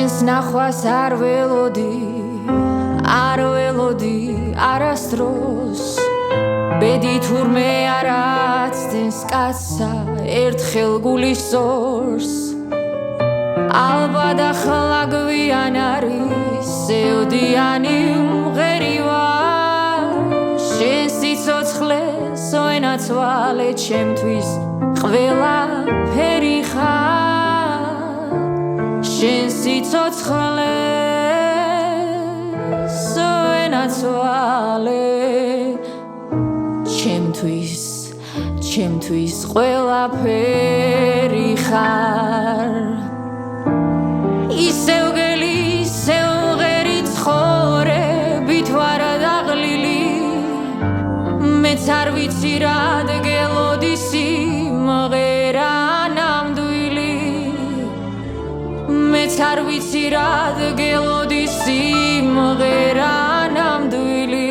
შენს ნახვას არ ველოდი არასდროს ბედი თურმე არაცდენს კაცსა ერთხელ გულის ზორს ალბათ ახლა გვიან არის სევდიანი მღერივარ შენ სიცოცხლეს ვენაცვალე ჩემთვის ყველაფერი ხარ შენ სიცოცხლეს ვენაცვალე ჩემთვის ყველაფერი ხარ ისევ გელი ისევ ღერი ცხოვრებით ვარ დაღლილი მეც არ ვიცი რად გელოდი სიმღერა ნამდვილი მეც არ ვიცი რად გელოდი სიმღერა ნამდვილი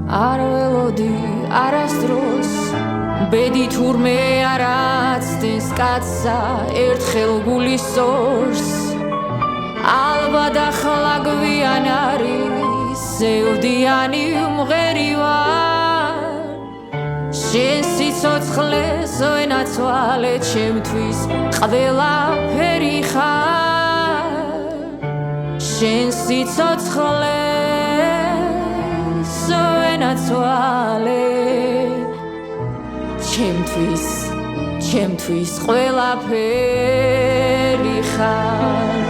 არ ველოდი არასდროს ბედი თურმე არაცდენს კაცსა ერთხელ გულის ზორს ალბათ ახლა გვიან არის სევდიანი მღერივარ შენ სიცოცხლეს ვენაცვალე ჩემთვის ყველაფერი ხარ შენ სიცოცხლეს ვენაცვალე ჩემთვის ყველაფერი ხარ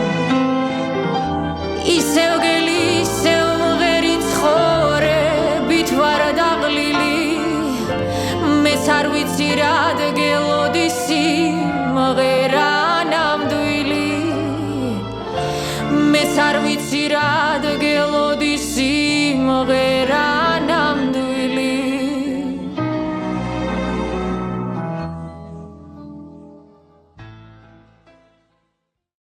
ისევ გელი ისევ ღერი ცხოვრებით ვარ დაღლილი მეც არ ვიცი რად გელოდი სიმღერა ნამდვილი მეც არ ვიცი რად გელოდი სიმღერა